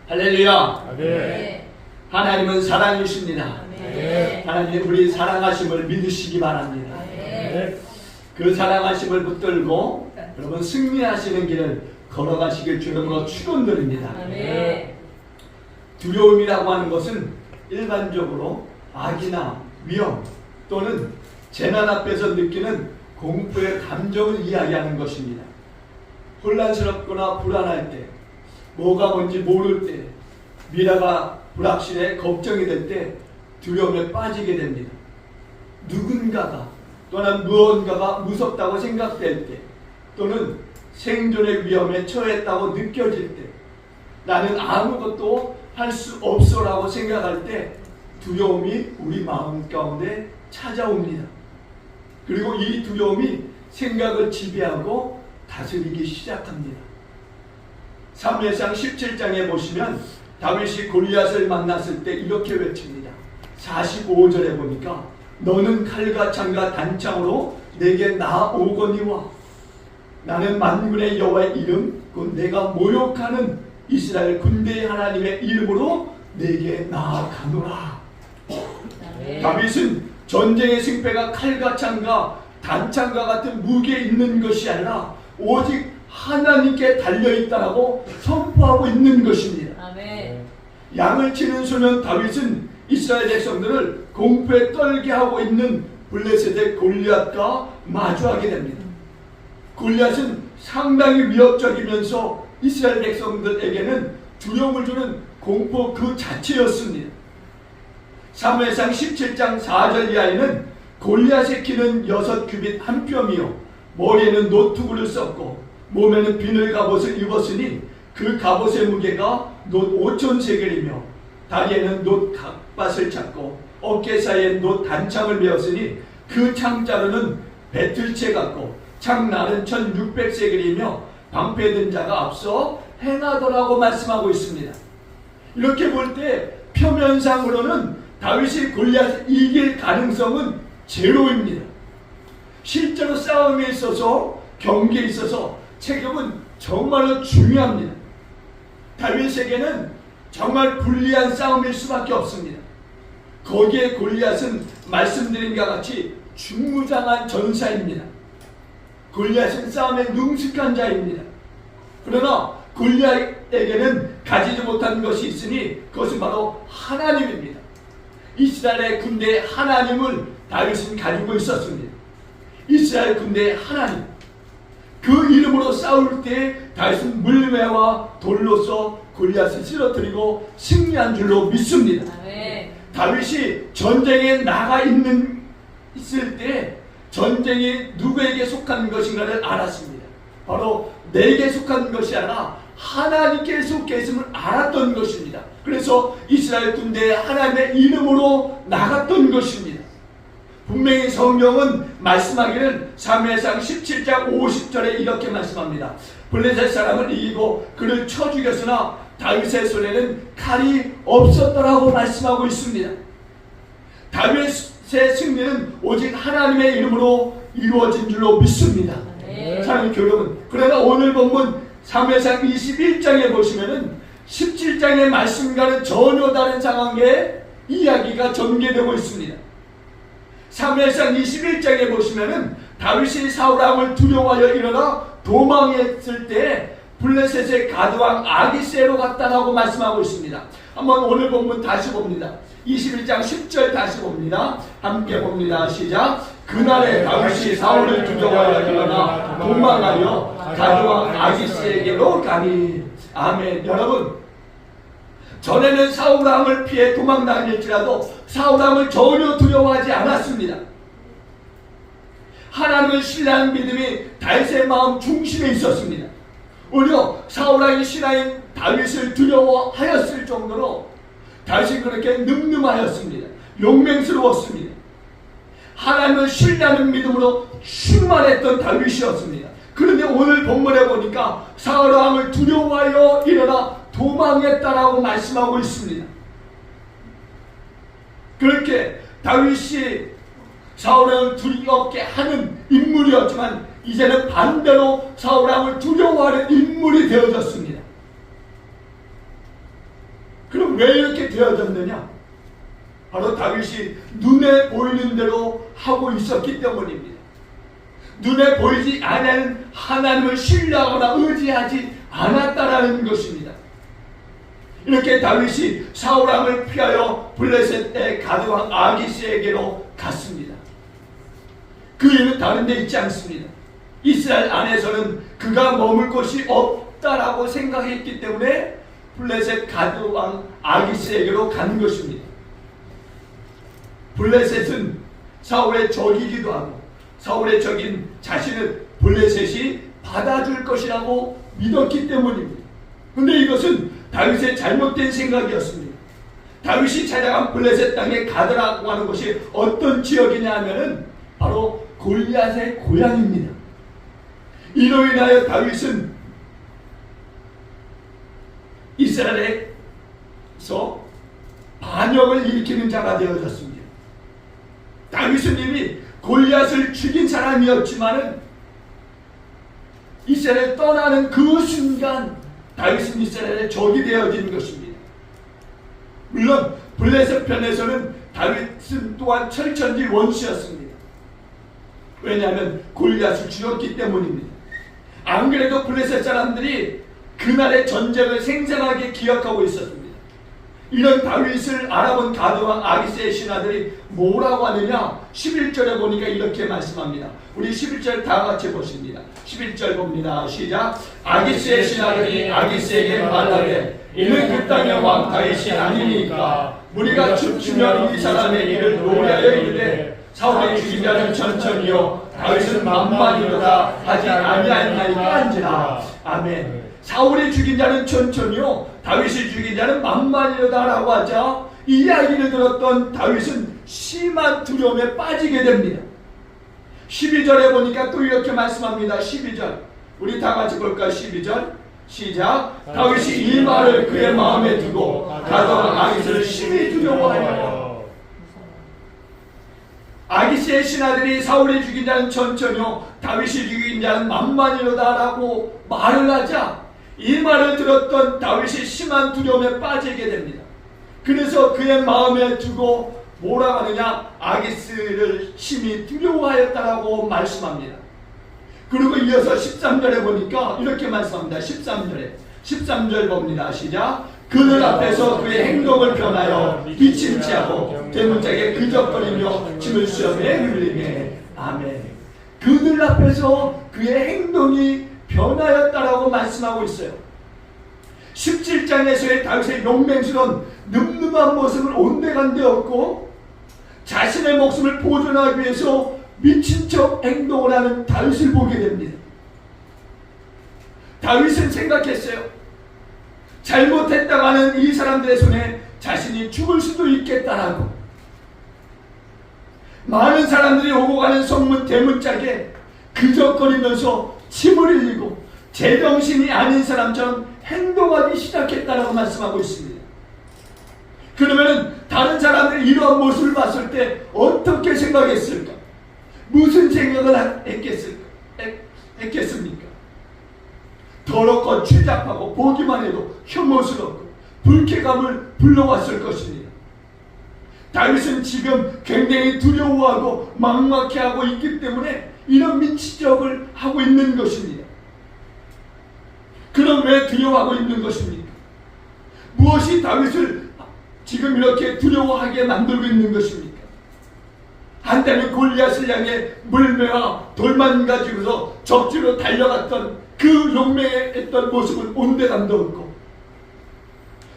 할렐루야. 네. 하나님은 사랑이십니다. 네. 하나님 우리 사랑하심을 믿으시기 바랍니다. 네. 그 사랑하심을 붙들고 여러분 승리하시는 길을 걸어가시길 주님으로 축원드립니다. 네. 두려움이라고 하는 것은 일반적으로 악이나 위험 또는 재난 앞에서 느끼는 공포의 감정을 이야기하는 것입니다. 혼란스럽거나 불안할 때, 뭐가 뭔지 모를 때, 미래가 불확실해 걱정이 될 때 두려움에 빠지게 됩니다. 누군가가 또는 무언가가 무섭다고 생각될 때 또는 생존의 위험에 처했다고 느껴질 때 나는 아무것도 할 수 없어라고 생각할 때 두려움이 우리 마음 가운데 찾아옵니다. 그리고 이 두려움이 생각을 지배하고 다스리기 시작합니다. 사무엘상 17장에 보시면 다윗이 골리앗을 만났을 때 이렇게 외칩니다. 45절에 보니까 너는 칼과 창과 단창으로 내게 나오거니와 나는 만군의 여호와의 이름 곧 내가 모욕하는 이스라엘 군대의 하나님의 이름으로 내게 나아가노라. 다윗은 전쟁의 승패가 칼과 창과 단창과 같은 무기에 있는 것이 아니라 오직 하나님께 달려있다라고 선포하고 있는 것입니다. 아멘. 양을 치는 소년 다윗은 이스라엘 백성들을 공포에 떨게 하고 있는 블레셋의 골리앗과 마주하게 됩니다. 골리앗은 상당히 위협적이면서 이스라엘 백성들에게는 두려움을 주는 공포 그 자체였습니다. 사무엘상 17장 4절 이하에는 골리앗의 키는 6규빗 한 뼘이요 머리에는 노투구를 썼고 몸에는 비늘 갑옷을 입었으니 그 갑옷의 무게가 놋 5,000세겔이며 다리에는 놋 갑밭을 찾고 어깨 사이에 놋 단창을 메었으니 그 창자루는 배틀채 같고 창날은 1,600세겔이며 방패든 자가 앞서 행하더라고 말씀하고 있습니다. 이렇게 볼 때 표면상으로는 다윗이 골리앗을 이길 가능성은 제로입니다. 실제로 싸움에 있어서 경기에 있어서 체격은 정말로 중요합니다. 다윗에게는 정말 불리한 싸움일 수밖에 없습니다. 거기에 골리앗은 말씀드린 것 같이 중무장한 전사입니다. 골리앗은 싸움에 능숙한 자입니다. 그러나 골리앗에게는 가지지 못한 것이 있으니 그것은 바로 하나님입니다. 이스라엘의 군대의 하나님을 다윗은 가지고 있었습니다. 이스라엘 군대의 하나님, 그 이름으로 싸울 때 다윗은 물매와 돌로서 골리앗을 쓰러뜨리고 승리한 줄로 믿습니다. 아멘. 다윗이 전쟁에 나가 있을 때 전쟁이 누구에게 속한 것인가를 알았습니다. 바로 내게 속한 것이 아니라 하나님께 속해 있음을 알았던 것입니다. 그래서 이스라엘 군대에 하나님의 이름으로 나갔던 것입니다. 분명히 성경은 말씀하기를 사무엘상 17장 50절에 이렇게 말씀합니다. 블레셋 사람을 이기고 그를 쳐 죽였으나 다윗의 손에는 칼이 없었더라고 말씀하고 있습니다. 다윗의 승리는 오직 하나님의 이름으로 이루어진 줄로 믿습니다. 사랑하는 교회 여러분, 그러나 오늘 본문 사무엘상 21장에 보시면은 17장의 말씀과는 전혀 다른 상황의 이야기가 전개되고 있습니다. 사무엘상 21장에 보시면은 다윗이 사울왕을 두려워하여 일어나 도망했을 때 블레셋의 가드왕 아기스에로 갔다라고 말씀하고 있습니다. 한번 오늘 본문 다시 봅니다. 21장 10절 다시 봅니다. 함께 봅니다. 시작. 그날에 다윗이 사울을 두려워하여 일어나 도망하여 가드왕 아기스에게로 가니. 아멘. 여러분, 전에는 사울왕을 피해 도망다닐지라도 사울왕을 전혀 두려워하지 않았습니다. 하나님을 신뢰하는 믿음이 다윗의 마음 중심에 있었습니다. 오히려 사울왕의 신하인 다윗을 두려워하였을 정도로 다윗이 그렇게 늠름하였습니다. 용맹스러웠습니다. 하나님을 신뢰하는 믿음으로 충만했던 다윗이었습니다. 그런데 오늘 본문에 보니까 사울왕을 두려워하여 일어나 도망했다라고 말씀하고 있습니다. 그렇게 다윗이 사울왕을 두렵게 하는 인물이었지만 이제는 반대로 사울왕을 두려워하는 인물이 되어졌습니다. 그럼 왜 이렇게 되어졌느냐? 바로 다윗이 눈에 보이는 대로 하고 있었기 때문입니다. 눈에 보이지 않는 하나님을 신뢰하거나 의지하지 않았다라는 것입니다. 이렇게 다윗이 사울왕을 피하여 블레셋의 가드왕 아기스에게로 갔습니다. 그 이유는 다른 데 있지 않습니다. 이스라엘 안에서는 그가 머물 곳이 없다라고 생각했기 때문에 블레셋 가드왕 아기스에게로 간 것입니다. 블레셋은 사울의 적이기도 하고 사울의 적인 자신을 블레셋이 받아줄 것이라고 믿었기 때문입니다. 그런데 이것은 다윗의 잘못된 생각이었습니다. 다윗이 찾아간 블레셋 땅의 가드라고 하는 것이 어떤 지역이냐 하면은 바로 골리앗의 고향입니다. 이로 인하여 다윗은 이스라엘에서 반역을 일으키는 자가 되어졌습니다. 다윗은 이미 골리앗을 죽인 사람이었지만은 이스라엘을 떠나는 그 순간 다윗은 이스라엘의 적이 되어진 것입니다. 물론 블레셋 편에서는 다윗은 또한 철천지 원수였습니다. 왜냐하면 골리앗을 죽였기 때문입니다. 안 그래도 블레셋 사람들이 그날의 전쟁을 생생하게 기억하고 있었습니다. 이런 다윗을 알아본 가드왕 아기스의 신하들이 뭐라고 하느냐? 11절에 보니까 이렇게 말씀합니다. 우리 11절 다 같이 보십니다. 11절 봅니다. 시작. 아기스의 신하들이 아기스에게 말하되 이는 그 땅의 왕 다윗이 아니니까 우리가 춤추며 이 사람의 일을 노래하여 이르되 사울의 죽인 자는 천천히요 다윗은 만만이로다 하지 아니하였나이까 한지라. 아멘. 사울이 죽인 자는 천천히요 다윗이 죽인 자는 만만이로다 라고 하자 이 이야기를 들었던 다윗은 심한 두려움에 빠지게 됩니다. 12절에 보니까 또 이렇게 말씀합니다. 12절 우리 다 같이 볼까요? 12절 시작. 다윗이 이 말을 그의 마음에 두고 가더왕 아기스를 심히 두려워하여. 아기스의 신하들이 사울이 죽인 자는 천천히요 다윗이 죽인 자는 만만이로다 라고 말을 하자 이 말을 들었던 다윗이 심한 두려움에 빠지게 됩니다. 그래서 그의 마음에 두고 뭐라고 하느냐? 아기스를 심히 두려워하였다라고 말씀합니다. 그리고 이어서 13절에 보니까 이렇게 말씀합니다. 13절 봅니다. 시작. 그들 앞에서 그의 행동을 변하여 빛인 체하고 대문짝에 그적거리며 침을 수염에 흘리네. 아멘. 그들 앞에서 그의 행동이 변하였다라고 말씀하고 있어요. 17장에서의 다윗의 용맹스러운 늠름한 모습을 온데간데 없고 자신의 목숨을 보존하기 위해서 미친 척 행동을 하는 다윗을 보게 됩니다. 다윗은 생각했어요. 잘못했다가 하는 이 사람들의 손에 자신이 죽을 수도 있겠다라고. 많은 사람들이 오고 가는 성문 대문짝에 그적거리면서 침을 흘리고 제정신이 아닌 사람처럼 행동하기 시작했다라고 말씀하고 있습니다. 그러면 다른 사람들이 이러한 모습을 봤을 때 어떻게 생각했을까? 무슨 생각을 했겠습니까? 더럽고 추잡하고 보기만 해도 혐오스럽고 불쾌감을 불러왔을 것입니다. 다윗은 지금 굉장히 두려워하고 막막해하고 있기 때문에 이런 미치적을 하고 있는 것입니다. 그럼 왜 두려워하고 있는 것입니까? 무엇이 다윗을 지금 이렇게 두려워하게 만들고 있는 것입니까? 한때는 골리앗을 향해 물매와 돌만 가지고서 적지로 달려갔던 그 용맹했던 모습은 온데간도 없고,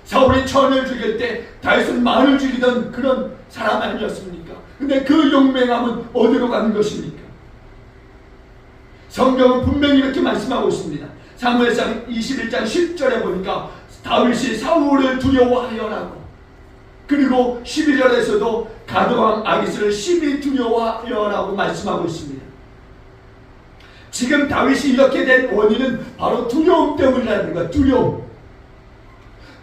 사울이 천을 죽일 때 다윗은 만을 죽이던 그런 사람 아니었습니까? 근데 그 용맹함은 어디로 가는 것입니까? 성경은 분명히 이렇게 말씀하고 있습니다. 사무엘상 21장 10절에 보니까 다윗이 사울을 두려워하여라고, 그리고 12절에서도 가드왕 아기스를 심히 두려워하여라고 말씀하고 있습니다. 지금 다윗이 이렇게 된 원인은 바로 두려움 때문이라는 거야.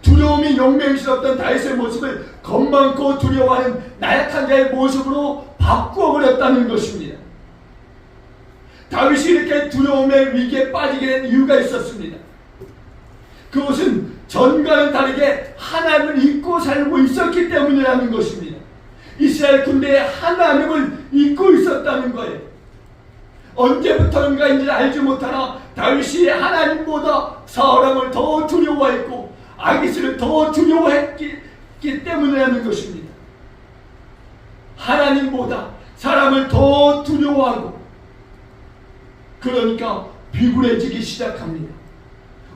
두려움이 용맹스럽던 다윗의 모습을 겁많고 두려워하는 나약한 자의 모습으로 바꾸어버렸다는 것입니다. 다윗이 이렇게 두려움의 위기에 빠지게 된 이유가 있었습니다. 그것은 전과는 다르게 하나님을 잊고 살고 있었기 때문이라는 것입니다. 이스라엘 군대에 하나님을 잊고 있었다는 거예요. 언제부터인가인지 알지 못하나 다윗이 하나님보다 사람을 더 두려워했고 아기스를 더 두려워했기 때문이라는 것입니다. 하나님보다 사람을 더 두려워하고 그러니까 비굴해지기 시작합니다.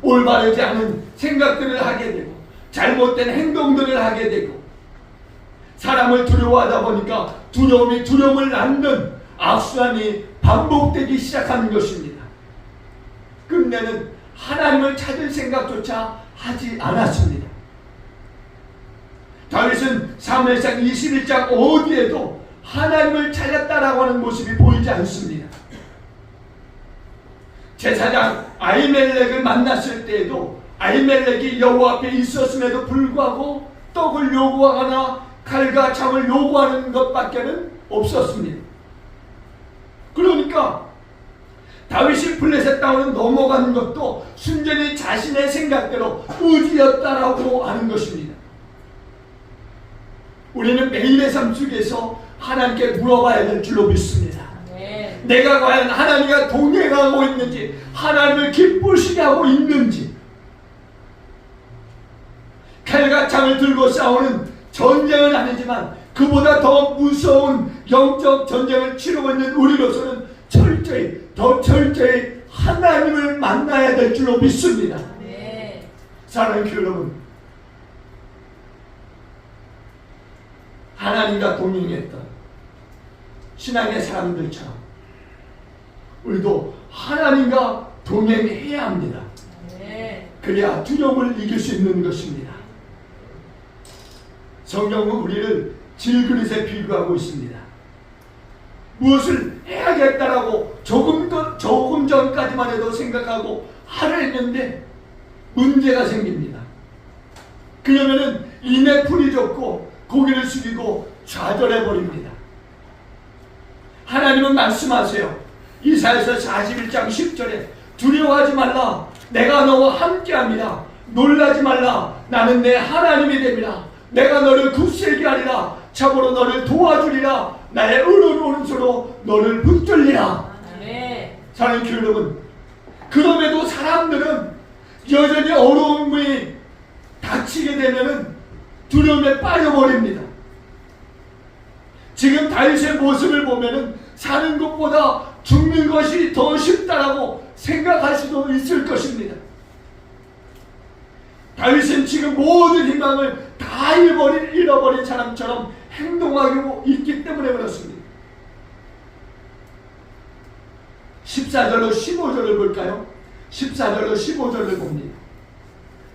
올바르지 않은 생각들을 하게 되고 잘못된 행동들을 하게 되고 사람을 두려워하다 보니까 두려움이 두려움을 낳는 악순환이 반복되기 시작하는 것입니다. 끝내는 하나님을 찾을 생각조차 하지 않았습니다. 다윗은 사무엘상 21장 어디에도 하나님을 찾았다라고 하는 모습이 보이지 않습니다. 제사장 아히멜렉을 만났을 때에도 아히멜렉이 여호와 앞에 있었음에도 불구하고 떡을 요구하거나 칼과 창을 요구하는 것밖에는 없었습니다. 그러니까 다윗이 블레셋 땅으로 넘어가는 것도 순전히 자신의 생각대로 의지였다라고 하는 것입니다. 우리는 매일의 삶 속에서 하나님께 물어봐야 될 줄로 믿습니다. 네. 내가 과연 하나님과 동행하고 있는지, 하나님을 기쁘시게 하고 있는지, 칼과 창을 들고 싸우는 전쟁은 아니지만 그보다 더 무서운 영적 전쟁을 치르고 있는 우리로서는 더 철저히 하나님을 만나야 될 줄로 믿습니다. 네. 사랑하는 교회 여러분, 하나님과 동행했던 신앙의 사람들처럼 우리도 하나님과 동행해야 합니다. 네. 그래야 두려움을 이길 수 있는 것입니다. 성경은 우리를 질그릇에 비교하고 있습니다. 무엇을 해야겠다라고 조금 전까지만 해도 생각하고 하려 했는데 문제가 생깁니다. 그러면은 이내 풀이 졌고 고개를 숙이고 좌절해버립니다. 하나님은 말씀하세요. 이사야서 41장 10절에 두려워하지 말라. 내가 너와 함께합니다. 놀라지 말라. 나는 내 하나님이 됨이라. 내가 너를 굳세게 하리라. 참으로 너를 도와주리라. 나의 의로운 오른손으로 너를 붙들리라. 네. 사랑하는 교회 여러분, 그럼에도 사람들은 여전히 어려움이 닥치게 되면은 두려움에 빠져버립니다. 지금 다윗의 모습을 보면은 사는 것보다 죽는 것이 더 쉽다라고 생각할 수도 있을 것입니다. 다윗은 지금 모든 희망을 다 잃어버린 사람처럼 행동하고 있기 때문에 그렇습니다. 14절로 15절을 볼까요? 14절로 15절을 봅니다.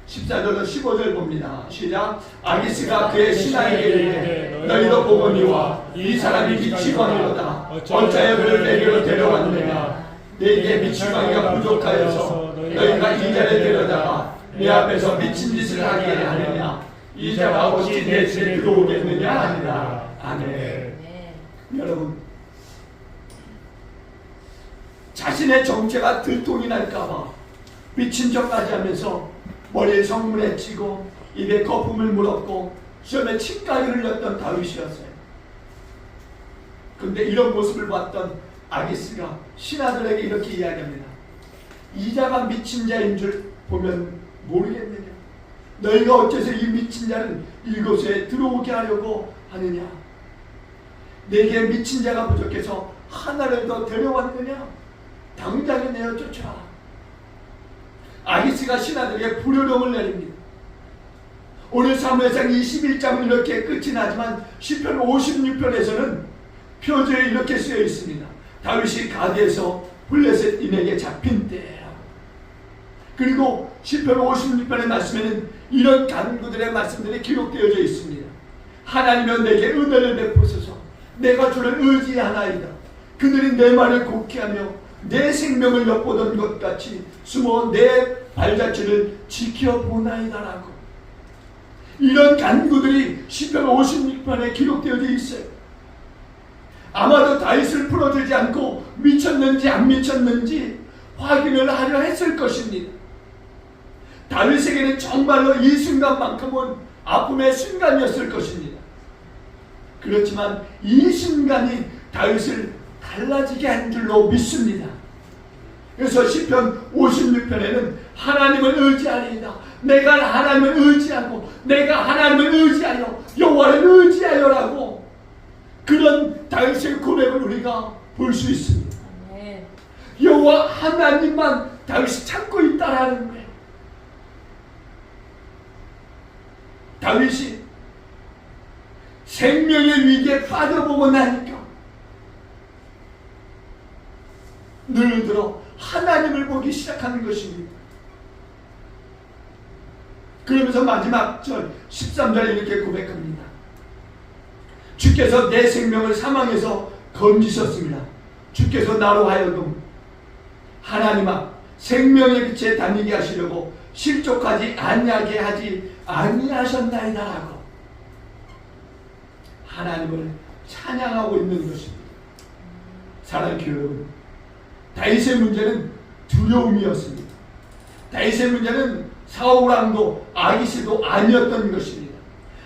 14절로 15절 봅니다. 시작. 아기스가 그의 신하에게 이르되 너희도 보거니와 이 사람이 미치광이로다. 어찌하여 그를 내게로 데려왔느냐. 내게 미치광이가 부족하여서 너희가 이 자를 데려다가 내 앞에서 미친 짓을 하게 하느냐. 이 자가 어찌 내 집에 들어오겠느냐 하니라. 아멘. 네. 여러분, 자신의 정체가 들통이 날까봐 미친 척까지 하면서 머리에 성문에 치고 입에 거품을 물었고 시험에 침까지 흘렸던 다윗이었어요. 그런데 이런 모습을 봤던 아기스가 신하들에게 이렇게 이야기합니다. 이자가 미친 자인 줄 보면 모르겠느냐. 너희가 어째서 이 미친 자를 이곳에 들어오게 하려고 하느냐. 내게 미친 자가 부족해서 하나를 더 데려왔느냐. 당장에 내어 쫓아라. 아기스가 신하들에게 불효령을 내립니다. 오늘 사무엘상 21장은 이렇게 끝이 나지만 시편 56편에서는 표제에 이렇게 쓰여 있습니다. 다윗이 가드에서 블레셋인에게 잡힌 때라고. 그리고 시편 56편의 말씀에는 이런 간구들의 말씀들이 기록되어져 있습니다. 하나님은 내게 은혜를 베푸소서. 내가 주를 의지하나이다. 그들이 내 말을 곡해하며 내 생명을 엿보던 것 같이 숨어 내 발자취를 지켜보나이다라고. 이런 간구들이 시편 56편에 기록되어져 있어요. 아마도 다윗을 풀어주지 않고 미쳤는지 안 미쳤는지 확인을 하려 했을 것입니다. 다윗에게는 정말로 이 순간만큼은 아픔의 순간이었을 것입니다. 그렇지만 이 순간이 다윗을 달라지게 한 줄로 믿습니다. 그래서 시편 56편에는 하나님을 의지하리이다. 내가 하나님을 의지하고 내가 하나님을 의지하여 여호와를 의지하여라고 그런 다윗의 고백을 우리가 볼 수 있습니다. 아멘. 여호와 하나님만 다윗이 찾고 있다라는 거예요. 다윗이 생명의 위기에 빠져보고 나니까 늘 들어 하나님을 보기 시작하는 것입니다. 그러면서 마지막 절 13절에 이렇게 고백합니다. 주께서 내 생명을 사망에서 건지셨습니다. 주께서 나로 하여금 하나님아 생명의 빛에 다니게 하시려고 실족하지 아니하게 하지 아니하셨나이다라고 하나님을 찬양하고 있는 것입니다. 사랑하는 교회 여러분, 다윗의 문제는 두려움이었습니다. 다윗의 문제는 사울왕도 아기시도 아니었던 것입니다.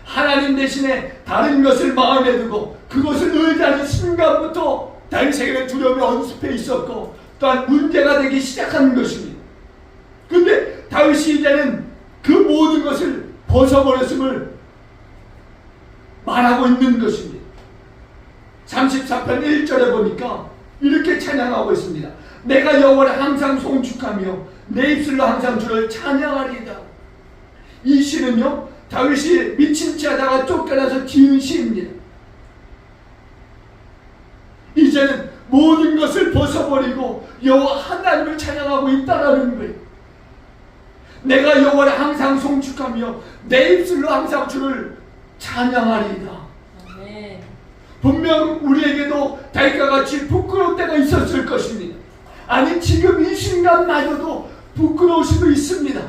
하나님 대신에 다른 것을 마음에 두고 그것을 의지하는 순간부터 다윗에게는 두려움이 언습해 있었고 또한 문제가 되기 시작한 것입니다. 그런데 다윗이 이제는 그 모든 것을 벗어버렸음을 말하고 있는 것입니다. 34편 1절에 보니까 이렇게 찬양하고 있습니다. 내가 여호와를 항상 송축하며 내 입술로 항상 주를 찬양하리이다. 이 시는요 다윗이 미친 채 하다가 쫓겨나서 지은 시입니다. 이제는 모든 것을 벗어버리고 여호와 하나님을 찬양하고 있다라는 거예요. 내가 여호와를 항상 송축하며 내 입술로 항상 주를 찬양하리이다. 아멘. 분명 우리에게도 다윗과 같이 부끄러울 때가 있었을 것입니다. 아니 지금 이 순간마저도 부끄러울 수도 있습니다.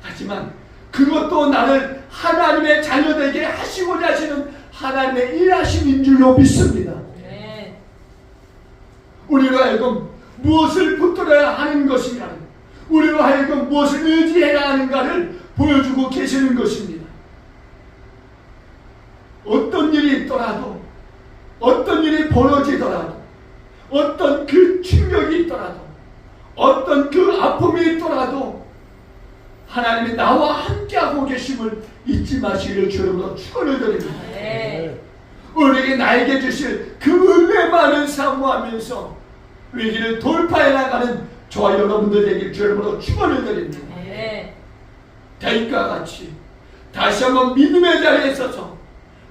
하지만 그것도 나를 하나님의 자녀되게 하시고자 하시는 하나님의 일하심인 줄로 믿습니다. 아멘. 우리로 하여금 무엇을 붙들어야 하는 것인가, 우리로 하여금 무엇을 의지해야 하는가를 보여주고 계시는 것입니다. 어떤 일이 있더라도, 어떤 일이 벌어지더라도, 어떤 그 충격이 있더라도, 어떤 그 아픔이 있더라도 하나님이 나와 함께하고 계심을 잊지 마시기를 주님으로 축원을 드립니다. 아멘. 우리에게 나에게 주실 그 은혜만을 사모하면서 위기를 돌파해 나가는 저와 여러분들 되길 주님으로 축원을 드립니다. 아멘. 다윗과 같이 다시 한번 믿음의 자리에 서서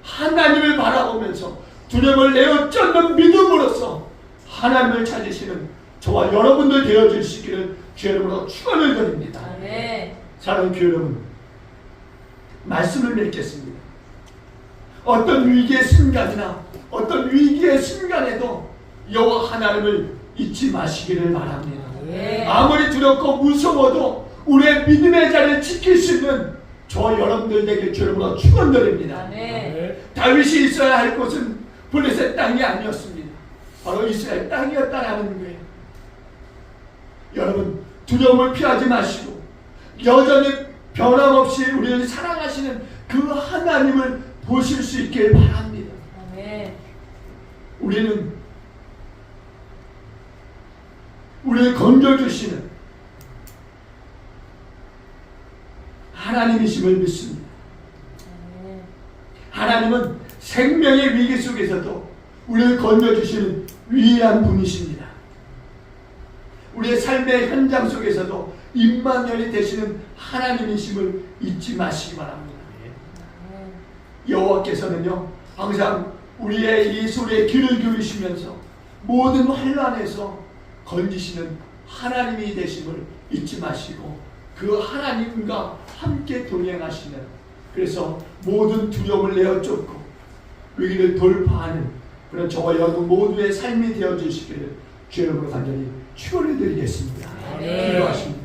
하나님을 바라보면서 두려움을 내어쫓는 믿음으로써 하나님을 찾으시는 저와 여러분들 되어주시기를 주님으로 축원을 드립니다. 아멘. 사랑하는 교회 여러분, 말씀을 맺겠습니다. 어떤 위기의 순간이나 어떤 위기의 순간에도 여호와 하나님을 잊지 마시기를 바랍니다. 네. 아무리 두렵고 무서워도 우리의 믿음의 자리를 지킬 수 있는 저와 여러분들 되길 주님으로 축원드립니다. 아멘. 다윗이 있어야 할 곳은 블레셋 땅이 아니었습니다. 바로 이스라엘 땅이었다라는 거예요. 여러분 두려움을 피하지 마시고 여전히 변함없이 우리를 사랑하시는 그 하나님을 보실 수 있길 바랍니다. 아멘. 우리를 건져주시는 하나님이심을 믿습니다. 아멘. 하나님은 생명의 위기 속에서도 우리를 건져주시는 유일한 분이십니다. 우리의 삶의 현장 속에서도 임마누엘이 되시는 하나님이심을 잊지 마시기 바랍니다. 아멘. 여호와께서는요 항상 우리의 이 소리에 귀를 기울이시면서 모든 환난에서 건지시는 하나님이 되심을 잊지 마시고 그 하나님과 함께 동행하시는, 그래서 모든 두려움을 내어쫓고 위기를 돌파하는 그런 저와 여러분 모두의 삶이 되어주시기를 주의 이름으로 간절히 축원을 드리겠습니다. 아멘. 기도하십니다.